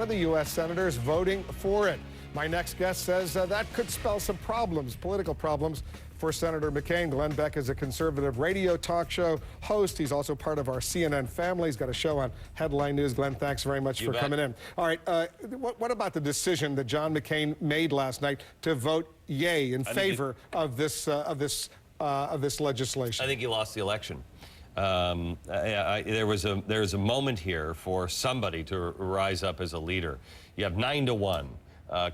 Of the U.S. senators voting for it. My next guest says that could spell some problems, political problems, for Senator McCain. Glenn Beck is a conservative radio talk show host. He's also part of our CNN family. He's got a show on Headline News. Glenn, thanks very much for coming in. All right, what about the decision that John McCain made last night to vote yay in favor of this legislation? I think he lost the election. There's a moment here for somebody to rise up as a leader. You have 9-1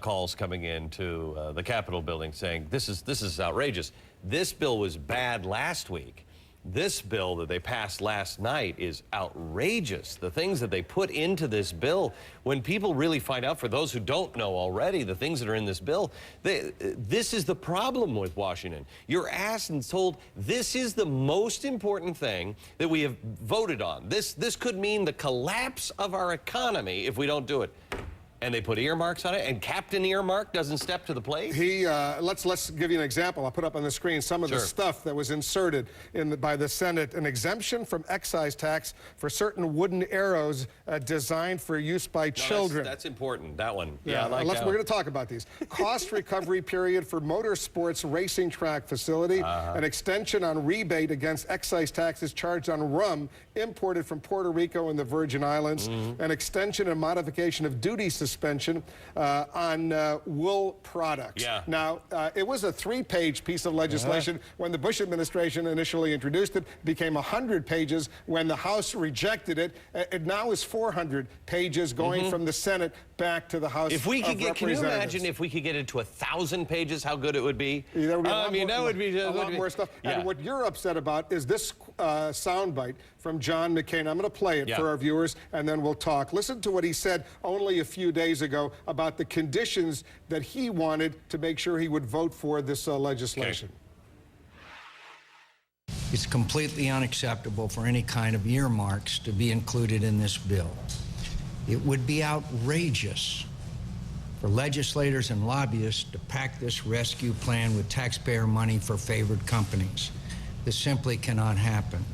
calls coming into the Capitol building saying this is outrageous. This bill was bad last week. This bill that they passed last night is outrageous. The things that they put into this bill, when people really find out, for those who don't know already, the things that are in this bill, this is the problem with Washington. You're asked and told, this is the most important thing that we have voted on. This could mean the collapse of our economy if we don't do it. And they put earmarks on it, and Captain Earmark doesn't step to the plate? Let's give you an example. I'll put up on the screen some of the stuff that was inserted by the Senate. An exemption from excise tax for certain wooden arrows designed for use by children. That's important, that one. Yeah, I like that. We're going to talk about these. Cost recovery period for motorsports racing track facility. An extension on rebate against excise taxes charged on rum imported from Puerto Rico and the Virgin Islands. An extension and modification of duty suspension on wool products. Now, it was a 3-page piece of legislation when the Bush administration initially introduced it. It became 100 pages when the House rejected it. It now is 400 pages going from the Senate back to the House of Representatives. Can you imagine if we could get it to 1,000 pages, how good it would be? That would be a lot more stuff. And what you're upset about is this soundbite from John McCain. I'm going to play it for our viewers, and then we'll talk. Listen to what he said only a few days ago about the conditions that he wanted to make sure he would vote for this legislation. It's completely unacceptable for any kind of earmarks to be included in this bill. It would be outrageous for legislators and lobbyists to pack this rescue plan with taxpayer money for favored companies. This simply cannot happen.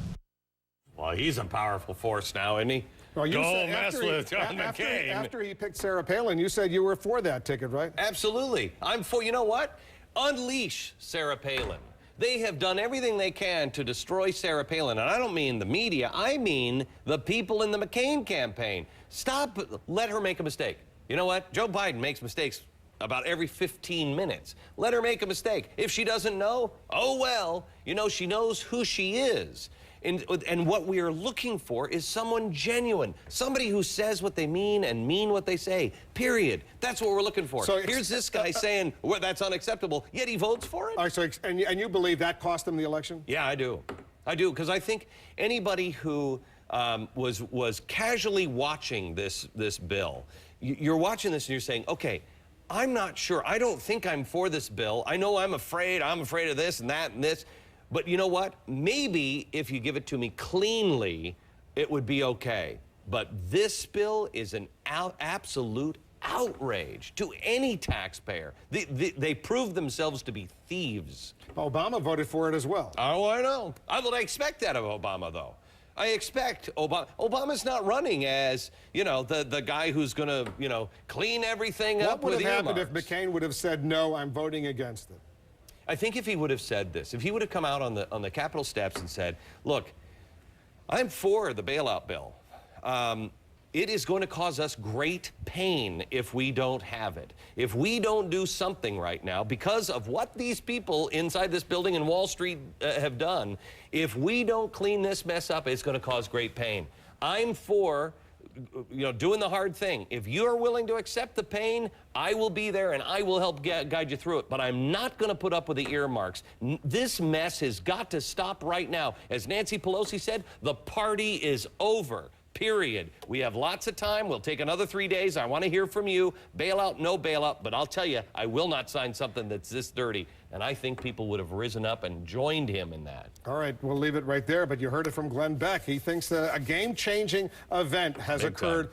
Well, he's a powerful force now, isn't he? Well, you Don't mess with John McCain. After he picked Sarah Palin, you said you were for that ticket, right? Absolutely. I'm for, you know what? Unleash Sarah Palin. They have done everything they can to destroy Sarah Palin. And I don't mean the media. I mean the people in the McCain campaign. Stop. Let her make a mistake. You know what? Joe Biden makes mistakes about every 15 minutes. Let her make a mistake. If she doesn't know, oh well. You know, she knows who she is. And what we are looking for is someone genuine, somebody who says what they mean and mean what they say, period. That's what we're looking for. So here's this guy saying, well, that's unacceptable, yet he votes for it? All right, so, and you believe that cost him the election? Yeah, I do. I do, because I think anybody who was casually watching this bill, you're watching this and you're saying, okay, I'm not sure. I don't think I'm for this bill. I know I'm afraid of this and that and this. But you know what? Maybe if you give it to me cleanly, it would be okay. But this bill is an absolute outrage to any taxpayer. They prove themselves to be thieves. Obama voted for it as well. Oh, I know. I expect that of Obama, though. I expect Obama's not running as, you know, the guy who's going to, you know, clean everything up with earmarks. What would have happened if McCain would have said, no, I'm voting against it? I think if he would have said this, if he would have come out on the Capitol steps and said, look, I'm for the bailout bill. It is going to cause us great pain if we don't have it. If we don't do something right now because of what these people inside this building in Wall Street have done, if we don't clean this mess up, it's going to cause great pain. I'm for, you know, doing the hard thing. If you are willing to accept the pain, I will be there and I will help guide you through it. But I'm not going to put up with the earmarks. This mess has got to stop right now. As Nancy Pelosi said, the party is over. Period. We have lots of time. We'll take another 3 days. I want to hear from you. Bailout, no bailout. But I'll tell you, I will not sign something that's this dirty. And I think people would have risen up and joined him in that. All right, we'll leave it right there. But you heard it from Glenn Beck. He thinks a game-changing event has occurred